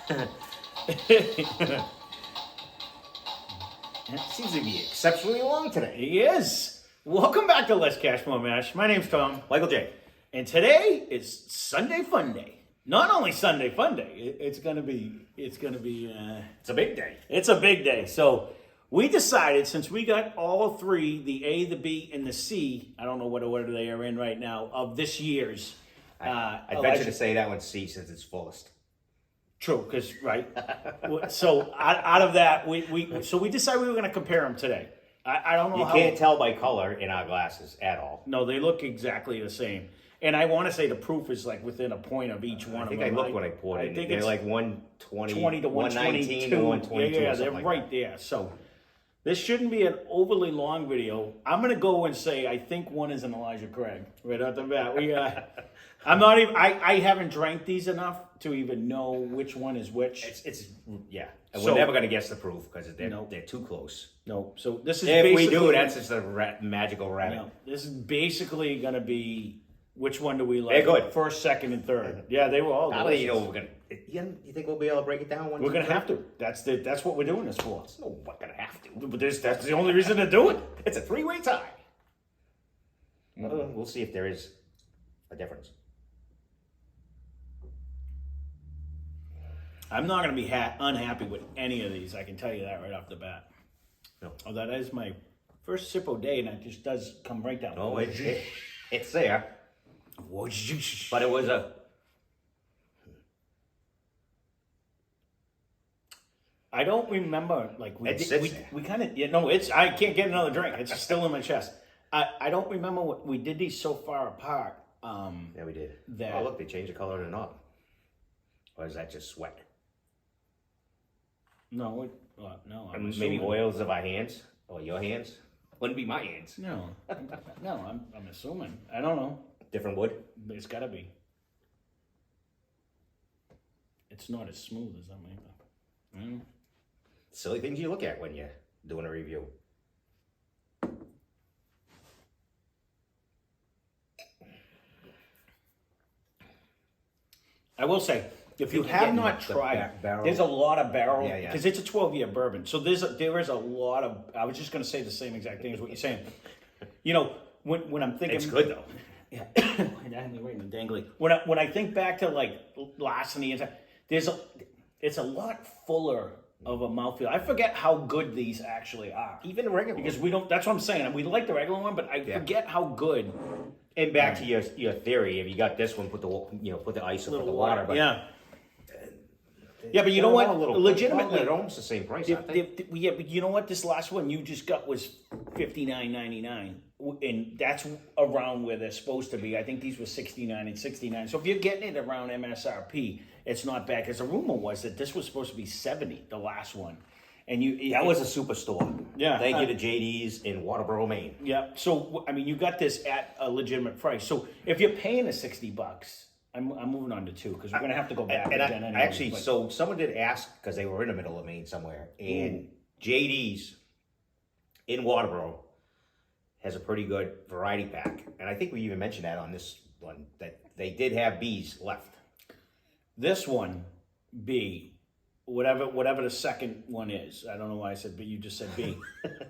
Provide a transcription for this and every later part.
It seems to be exceptionally long today. He is. Welcome back to Less Cash More Mash. My name's Tom. Michael J. And today is Sunday Funday. Not only Sunday Funday, it's a big day. It's a big day. So we decided, since we got all three, the A, the B, and the C, I don't know what order they are in right now, of this year's. I'd venture to say that one's C since it's fullest. True, because, right? So out of that, we decided we were going to compare them today. I don't know You how. can't tell by color in our glasses at all. No, they look exactly the same. And I want to say the proof is like within a point of each one of them. I think I looked when I poured it. I think they're it's like 120, 20 to 119 to 122. Yeah, they're right there. So this shouldn't be an overly long video. I'm going to go and say I think one is an Elijah Craig right off the bat. I'm not even. I haven't drank these enough to even know which one is which. Yeah. And we're never going to guess the proof because they're too close. No. So this is if we do, that's just a magical rabbit. No, this is basically going to be which one do we like? They're good. First, second, and third. Yeah, they were all good. I'll let you know we're gonna. You think we'll be able to break it down? We're gonna have to. That's what we're doing this for. No, we're gonna have to. But that's the only reason to do it. It's a three-way tie. We'll see if there is a difference. I'm not going to be unhappy with any of these. I can tell you that right off the bat. No. Oh, that is my first sip of day, and it just does come right down. No, it's there. But it was a... I don't remember, like, we kind of, I can't get another drink. It's still in my chest. I don't remember what we did these so far apart. Yeah, we did. Oh, look, they changed the color of the knob. Or is that just sweat? No, I'm maybe oils of our hands or your hands. Wouldn't be my hands. No, I'm assuming. I don't know. Different wood. It's got to be. It's not as smooth as that maybe. Silly things you look at when you're doing a review. I will say, if you have not tried, there's a lot of barrel, because it's a 12-year bourbon. So there is a lot of, I was just going to say the same exact thing as what you're saying. You know, when I'm thinking. It's good though. Yeah. Right in the dangly. When I think back to like Larceny, it's a lot fuller of a mouthfeel. I forget how good these actually are. Even the regular because we don't, that's what I'm saying. We like the regular one, but I forget how good. And back to your theory, if you got this one, put the ice or put the water. But but you know what? Legitimately, they're almost the same price, aren't they? But you know what? This last one you just got was $59.99, and that's around where they're supposed to be. I think these were $69 and $69. So if you're getting it around MSRP, it's not bad. Because the rumor was that this was supposed to be $70, the last one. And that was a superstore. Yeah. Thank you to JD's in Waterboro, Maine. Yeah. So, I mean, you got this at a legitimate price. So, if you're paying the $60, I'm moving on to two because we're going to have to go back. So someone did ask because they were in the middle of Maine somewhere, and JD's in Waterboro has a pretty good variety pack. And I think we even mentioned that on this one, that they did have B's left. This one, B, whatever the second one is, I don't know why I said B, you just said B,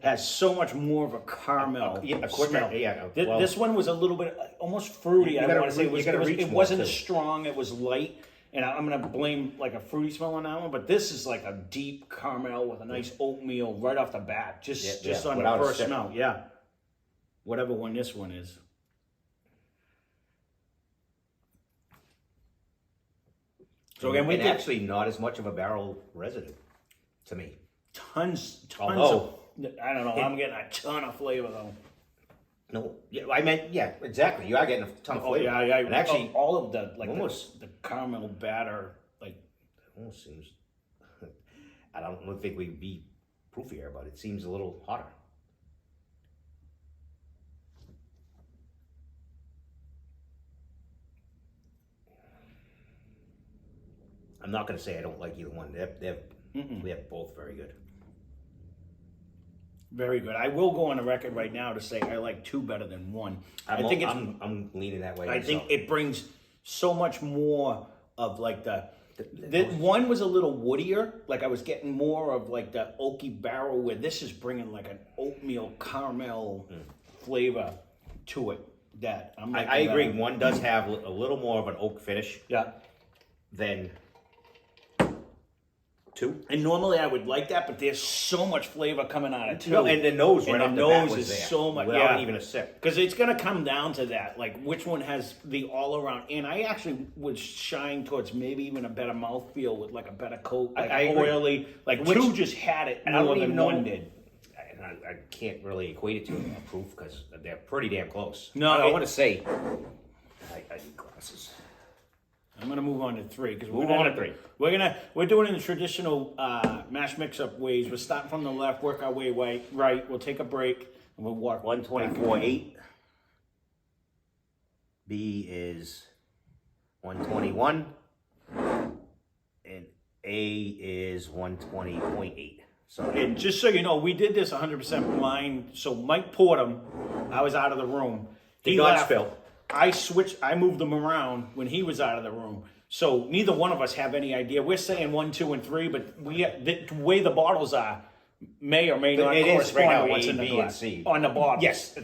has so much more of a caramel smell. This one was a little bit, almost fruity. I want to say it wasn't as strong, it was light. And I'm going to blame like a fruity smell on that one, but this is like a deep caramel with a nice oatmeal right off the bat, just on the first smell. Yeah. Whatever one this one is. So again, we actually not as much of a barrel residue to me. Tons of, I don't know, I'm getting a ton of flavor though. No, I meant, exactly. You are getting a ton of flavor. Yeah. And actually, all of the, like the caramel batter, like. It almost seems, I don't think we'd be proofier, but it seems a little hotter. I'm not going to say I don't like either one. They're both very good. Very good. I will go on the record right now to say I like two better than one. I'm leaning that way. I think it brings so much more of like the One was a little woodier, like I was getting more of like the oaky barrel, where this is bringing like an oatmeal caramel flavor to it. That I agree. One does have a little more of an oak finish. Yeah. Than two. And normally I would like that, but there's so much flavor coming out of two. No, and the nose, and right the nose is there, so much. Without even a sip. Because it's going to come down to that, like which one has the all around. And I actually would shine towards maybe even a better mouthfeel with like a better coat, like oily. Like two just had it more than one did. I can't really equate it to a proof because they're pretty damn close. No, I want to say. I need glasses. I'm gonna move on to three because we're on to three. We're doing it in the traditional mash mix-up ways. We're starting from the left, work our way right. We'll take a break and we'll walk. 124.8. B is 121, and A is 120.8. So, and just so you know, we did this 100% blind. So Mike poured them. I was out of the room. He left. Spill. I moved them around when he was out of the room. So neither one of us have any idea. We're saying 1, 2, and 3, but the way the bottles are may or may not correspond to what's in the glass. On the bottle. Yes.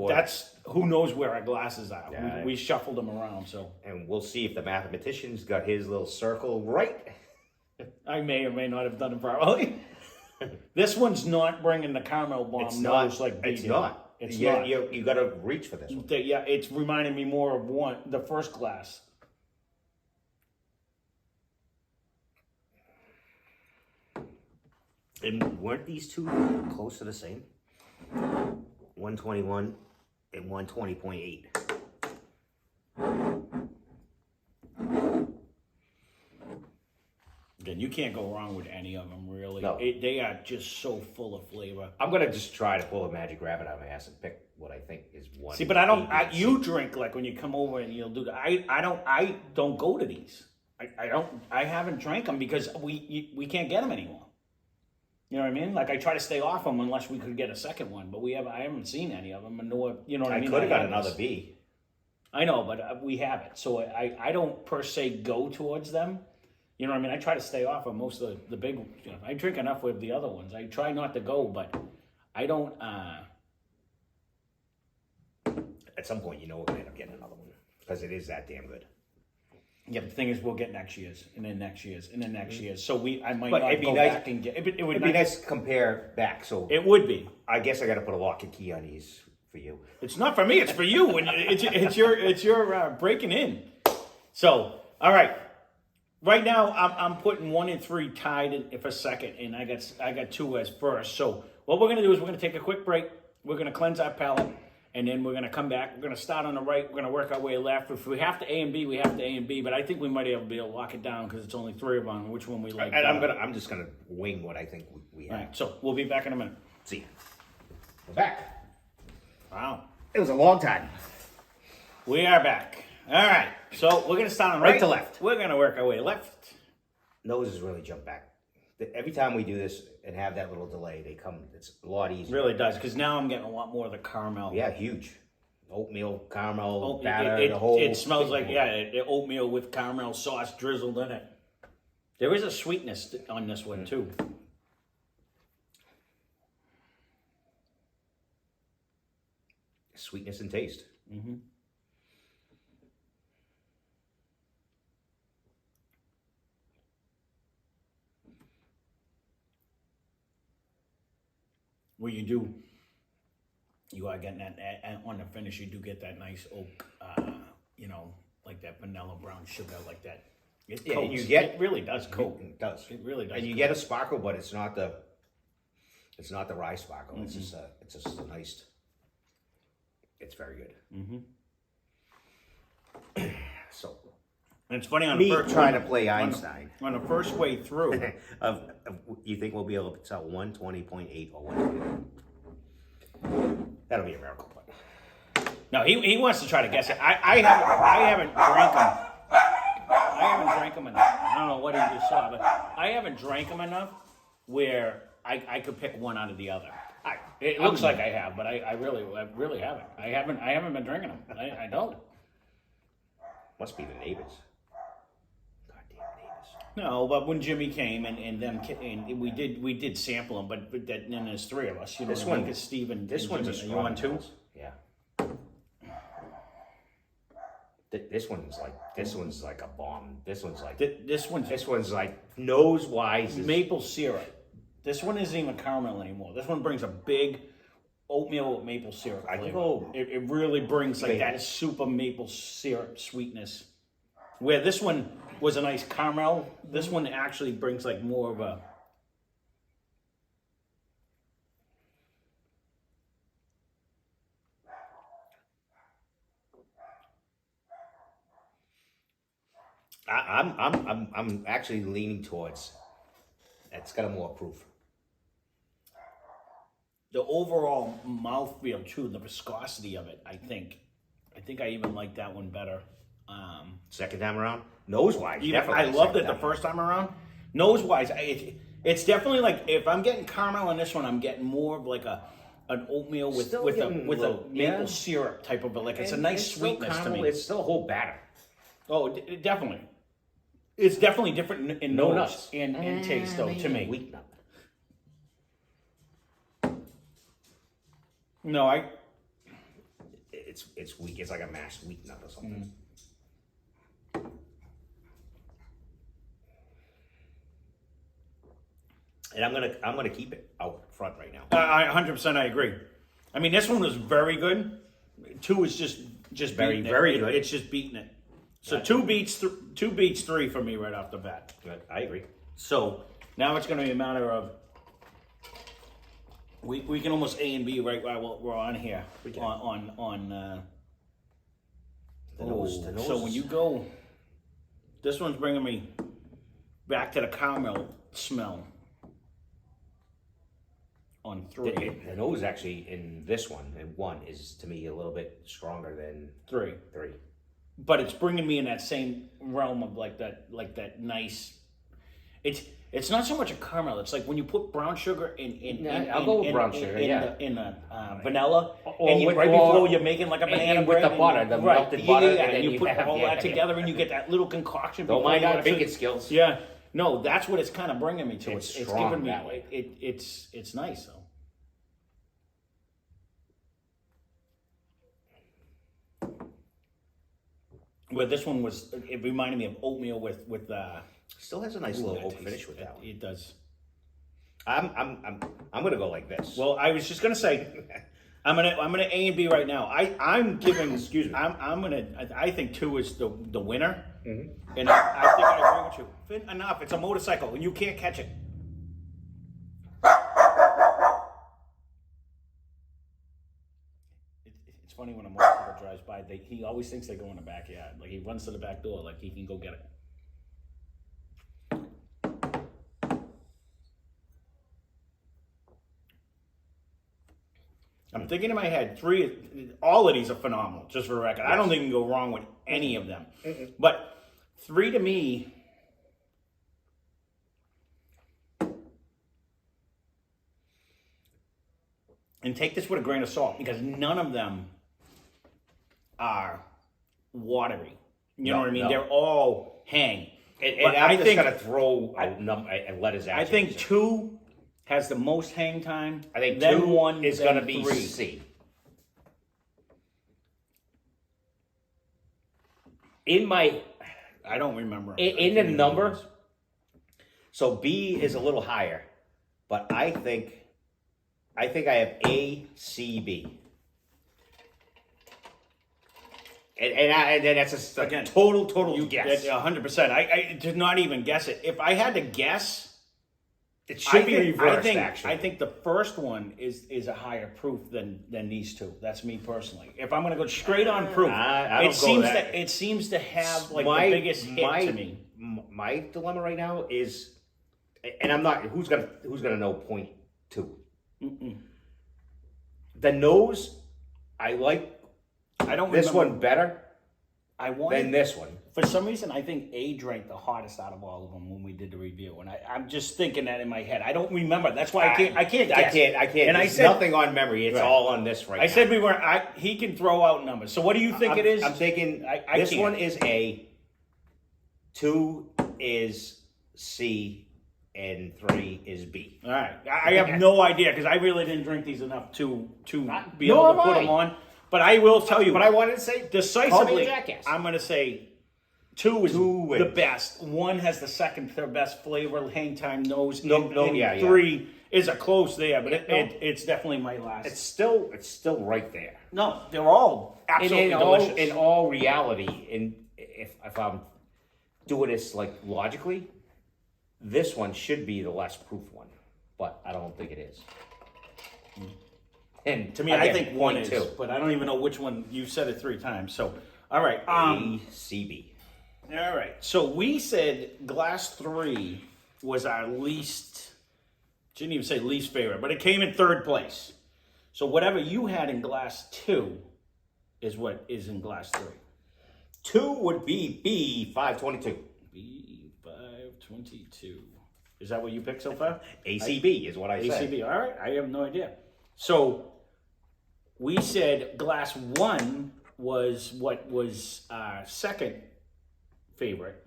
That's who knows where our glasses are. Yeah, we shuffled them around. And we'll see if the mathematician's got his little circle right. I may or may not have done it properly. This one's not bringing the caramel bomb. It's not. It's not. It's not. You got to reach for this one. Yeah, it's reminding me more of the first glass. And weren't these two close to the same? 121 and 120.8. Then you can't go wrong with any of them, really. No. They are just so full of flavor. I'm gonna just try to pull a magic rabbit out of my ass and pick what I think is one. See, but I don't. You drink like when you come over and you'll do that. I don't go to these. I don't. I haven't drank them because we can't get them anymore. You know what I mean? Like I try to stay off them unless we could get a second one, but I haven't seen any of them. And you know what I mean? I could have got another B. I know, but we haven't. So I don't per se go towards them. You know what I mean? I try to stay off of most of the big. I drink enough with the other ones. I try not to go, but I don't. At some point, we're gonna end up getting another one because it is that damn good. Yeah, but the thing is, we'll get next year's, and then next year's, and then next year's. So I might not go back and get. It would be nice to compare back. So it would be. I guess I got to put a lock and key on these for you. It's not for me. It's for you. And it's your breaking in. So all right. Right now, I'm putting 1 and 3 tied in for second, and I got 2 as first. So what we're gonna do is we're gonna take a quick break. We're gonna cleanse our palate, and then we're gonna come back. We're gonna start on the right. We're gonna work our way left. If we have to A and B, we have to A and B. But I think we might be able to lock it down because it's only 3 of them. Which one we like? And I'm just gonna wing what I think we have. All right. So we'll be back in a minute. See you. We're back. Wow. It was a long time. We are back. All right. So we're gonna start on right to left. We're gonna work our way left. Noses really jump back. Every time we do this and have that little delay, they come. It's a lot easier. It really does, because now I'm getting a lot more of the caramel. Yeah, huge. Oatmeal, caramel, batter, the whole. It smells like oatmeal with caramel sauce drizzled in it. There is a sweetness on this one too. Sweetness and taste. Mm-hmm. Where you are getting that on the finish. You do get that nice oak, like that vanilla brown sugar, like that. It really does coat. It does. It really does. And you get a sparkle, but it's not the rye sparkle. Mm-hmm. It's just a nice. It's very good. Mm-hmm. So. And it's funny on me the first trying to play Einstein on the first way through. You think we'll be able to tell 120.8 or 120? That'll be a miracle. But. No, he wants to try to guess it. I haven't drank them. I haven't drank them enough. I don't know what he just saw, but I haven't drank them enough where I could pick one out of the other. It looks like I have, but I really haven't. I haven't been drinking them. I don't. Must be the neighbors. God damn No, but when Jimmy came and we did sample them, but then there's three of us. You know, This one is Steven. This one's a you on two? Yeah. This one's like a bomb. This one's like nose wise maple syrup. This one isn't even caramel anymore. This one brings a big oatmeal with maple syrup flavor. It really brings like that super maple syrup sweetness. Where this one was a nice caramel, this one actually brings like more of a. I'm actually leaning towards it's got a more proof. The overall mouthfeel too, the viscosity of it, I think I even like that one better. Second time around, nose wise, I loved it the first time around. Nose wise, it's definitely like if I'm getting caramel on this one, I'm getting more of like an oatmeal with a maple syrup type of like it's a nice sweetness to me. It's still a whole batter. Oh, definitely. It's definitely different in nose nuts and taste though to me. Wheat nut. No, it's weak. It's like a mashed wheat nut or something. And I'm gonna keep it out front right now. 100% I agree. I mean, this one was very good. 2 is just very good. It's just beating it. So 2 beats 3 for me right off the bat. Good. I agree. So now it's going to be a matter of we can almost A and B right while we're on here on the nose. So when you go, this one's bringing me back to the caramel smell. On 3, the nose actually in this one and 1 is to me a little bit stronger than 3. 3. But it's bringing me in that same realm of like that nice. It's not so much a caramel. It's like when you put brown sugar in I'll go with brown sugar. In the vanilla, or and with, right before you're making like a banana and bread with the butter, the melted butter, and you put all that together, and you get that little concoction. Don't mind our baking skills. Yeah, no, that's what it's kind of bringing me to. It's giving me that way. It's nice though. Where this one was, it reminded me of oatmeal with still has a nice little oak finish with that one. It does. I'm gonna go like this. Well, I was just gonna say, I'm gonna A and B right now. I'm giving. Excuse me. I think 2 is the winner, Mm-hmm. and I think I agree with you. Fin enough. It's a motorcycle, and you can't catch it. It's funny when a motorcycle drives by. He always thinks they go in the backyard. Like he runs to the back door, like he can go get it. I'm thinking in my head, 3, all of these are phenomenal, just for the record. Yes. I don't think you can go wrong with any of them. Mm-mm. But 3 to me, and take this with a grain of salt, because none of them are watery. You know what I mean? No. They're all hang. And I'm just going to throw a letters at you. I think 2 has the most hang time. I think 2 is going to be 3. C. I don't remember. In the number, so B is a little higher, but I think I have A, C, B. And then that's again total you guess. 100%. I did not even guess it. If I had to guess, it should be reversed. I think the first one is a higher proof than these 2. That's me personally. If I'm going to go straight on proof, it seems to have like the biggest hit to me. My dilemma right now is, and I'm not. Who's gonna know point 2? Mm-mm. The nose, I like. I don't. This one better than this one. For some reason, I think A drank the hardest out of all of them when we did the review, and I'm just thinking that in my head. I don't remember. That's why I can't guess. I can't. And I said nothing on memory. It's all on this right now. I said we were. He can throw out numbers. So what do you think it is? I'm thinking this one is A. 2 is C, and 3 is B. All right. I have no idea because I really didn't drink these enough to be Nor able to have put I. them on. But I will tell you. But I wanted to say, call me a decisively, jackass. I'm going to say 2 is Two the wins. best. 1 has the second, third best flavor, hang time, nose. No, and yeah. 3 is a close there, but No. it's definitely my last. It's still right there. No, they're all absolutely delicious. In all reality, if I'm doing this like logically, this one should be the less proof one, but I don't think it is. And to me, again, I think 1 is, 0.2. but I don't even know which one. You said it 3 times. So, all right. A, C, B. All right. So we said glass 3 was our least, didn't even say least favorite, but it came in 3rd place. So whatever you had in glass 2 is what is in glass 3. 2 would be B, 522. B522. Is that what you picked so far? ACB is what I said. ACB. All right. I have no idea. So we said glass 1 was what was our second favorite,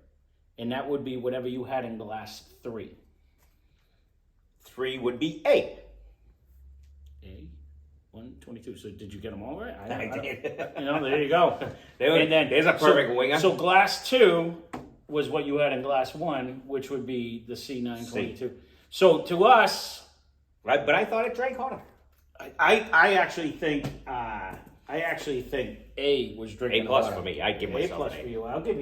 and that would be whatever you had in glass 3. 3 would be A. A 122. So did you get them all right? I did. There you go. And then there's a perfect winger. So glass 2 was what you had in glass 1, which would be the C922. So to us, Right, but I thought it drank harder. I actually think A was drinking A plus harder. for me. I'd give A myself plus an for A. you. I'll give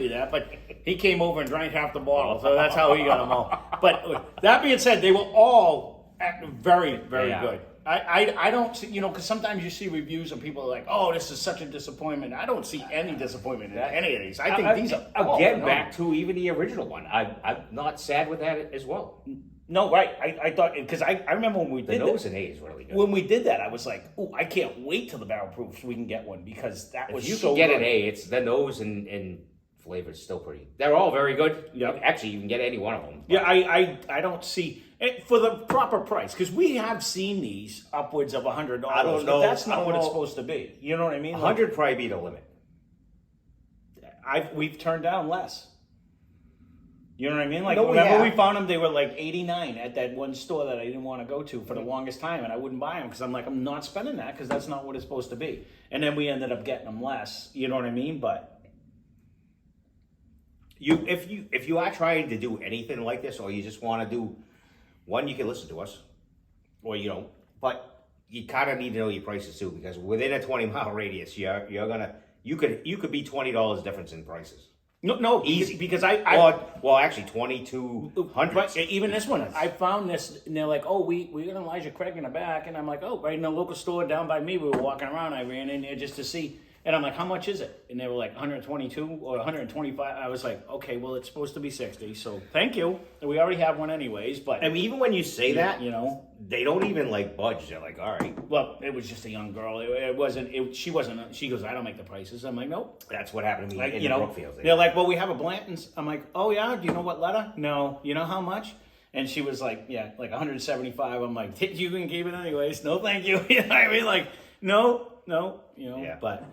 you that. But he came over and drank half the bottle, so that's how he got them all. But that being said, they were all very, very Yeah. good. I don't see, because sometimes you see reviews and people are like, oh, this is such a disappointment. I don't see any disappointment in any of these. I think these are all Again, phenomenal. back to even the original one. I'm not sad with that as well. No, right. I thought, because I remember when we The did nose that. in A is really good. When we did that, I was like, "Oh, I can't wait till the barrel proof so we can get one because that was If you so can get good." an A, it's the nose and flavor is still pretty. They're all very good. Yep. Actually, you can get any one of them. Yeah, I don't see it for the proper price because we have seen these upwards of $100. I don't know. But that's I not don't what it's know. supposed to be. You know what I mean? 100 probably be the limit. We've turned down less. You know what I mean? Like, No, we remember have. we found them, they were like 89 at that one store that I didn't want to go to for the longest time, and I wouldn't buy them because I'm like, I'm not spending that because that's not what it's supposed to be. And then we ended up getting them less. You know what I mean? But If you are trying to do anything like this, or you just want to do one, you can listen to us, or you don't. But you kind of need to know your prices too, because within a 20-mile radius, you could be $20 difference in prices. no, Easy. because Well, actually, 2,200. But even this one, I found this, and they're like, "Oh, we got Elijah Craig in the back," and I'm like, "Oh, right in the local store down by me." We were walking around. I ran in there just to see, and I'm like, "How much is it?" And they were like 122 or 125. I was like, "Okay, well, it's supposed to be 60, so thank you." And we already have one anyways, but I mean, even when you say that, they don't even like budge. They're like, all right, well, it was just a young girl. It wasn't. She wasn't. She goes, "I don't make the prices." I'm like, "Nope." that's what happened to me Like, in the Brookfield. they're like, "Well, we have a Blanton's." I'm like, "Oh yeah, do you know what letter?" No. You know how much? And she was like, "Yeah, like 175." I'm like, "You can keep it anyways." No, thank you. You know what I mean? Like, no. Yeah. But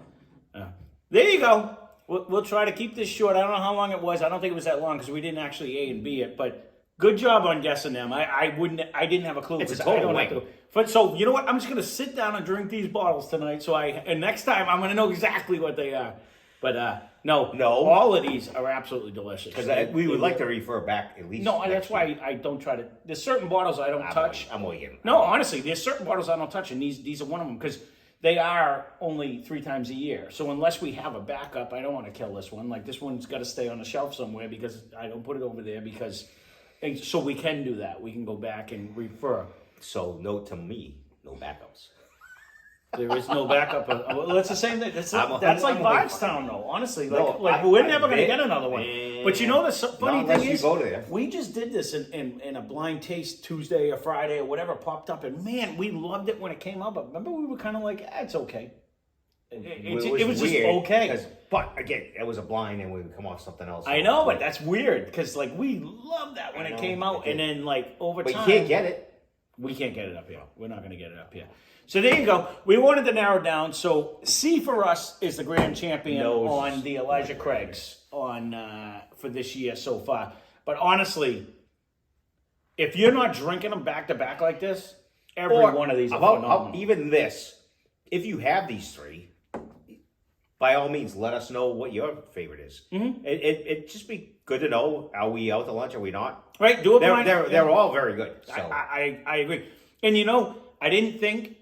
there you go. We'll try to keep this short. I don't know how long it was. I don't think it was that long because we didn't actually A and B it. But good job on guessing them. I didn't have a clue. It's a 'cause total I don't wing. have to. But so you know what? I'm just gonna sit down and drink these bottles tonight. And next time I'm gonna know exactly what they are. But no, all of these are absolutely delicious. Because we would like to refer back at least. No, next that's why week. I don't try to. There's certain bottles I don't touch. I'm with you. No, honestly, there's certain bottles I don't touch, and these are one of them because they are only 3 times a year. So unless we have a backup, I don't want to kill this one. Like this one's got to stay on the shelf somewhere because I don't put it over there because. And so we can do that. We can go back and refer. So note to me, no backups. There is no backup. Well, it's the same thing. That's like I'm fine. Bardstown, though. Honestly, No, we're never going to I've get been- another one. But you know the funny unless thing you is, go there. we just did this in a blind taste Tuesday or Friday or whatever popped up, and man, we loved it when it came out. But remember, we were kind of like, it's okay. It was just weird, okay. But again, it was a blind, and we would come off something else. I know, but that's weird because like we loved that when I it know, came out, it and did. then like over But time, you can't get it. we can't get it up here. We're not going to get it up here. So there you go. We wanted to narrow down. So C for us is the grand champion Nose. on the Elijah Craigs for this year so far. But But honestly, if you're not drinking them back to back like this, every one of these are phenomenal. Even this, if you have these three, by all means, let us know what your favorite is. Mm-hmm. It'd just be good to know, are we out to lunch, are we not? Right, do a blind. They're all very good. So. I agree. And I didn't think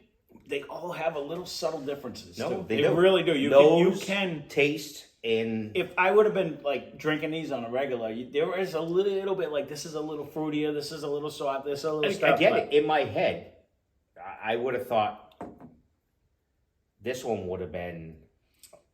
they all have a little subtle differences. No, too. they do. Really do. You can taste in. If I would have been like drinking these on a regular, there is a little bit like this is a little fruitier, this is a little soft, this is a little stuff. I get it. In my head, I would have thought this one would have been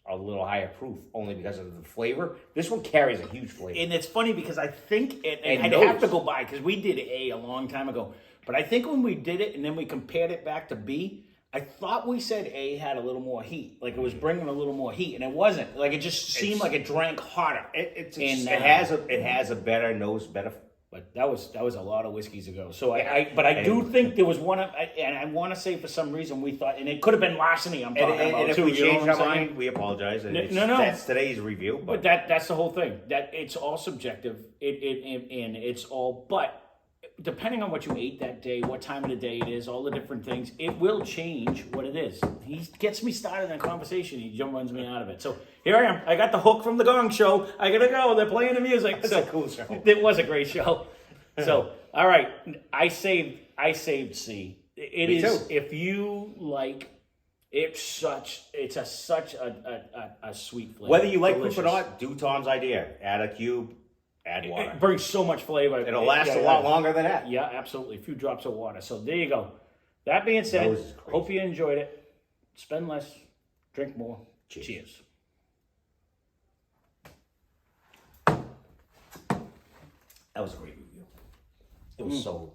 a little higher proof, only because of the flavor. This one carries a huge flavor. And it's funny because I think, and I'd have to go by, because we did A a long time ago, but I think when we did it and then we compared it back to B, I thought we said A had a little more heat. Like it was bringing a little more heat, and it wasn't. Like it just seemed like it drank hotter. It has a better nose, better. But that was a lot of whiskeys ago. So I do think there was one, and I want to say for some reason we thought, and it could have been larceny. I'm talking about. And if too, we changed our mind, we apologize. No. That's today's review. But that's the whole thing. That it's all subjective. And it's all. But depending on what you ate that day, what time of the day it is, all the different things, it will change what it is. He gets me started in a conversation. He runs me out of it. So here I am. I got the hook from the Gong Show. I gotta go. They're playing the music. It's a cool show. It was a great show. So all right, I saved C. It me is too. if you like. It's such a sweet flavor. Whether you like Delicious. proof or not, do Tom's idea. Add a cube. Add water. It brings so much flavor. It'll last a lot longer than that. Yeah, absolutely. A few drops of water. So there you go. That being said, hope you enjoyed it. Spend less, drink more. Cheers. That was a great review. It was so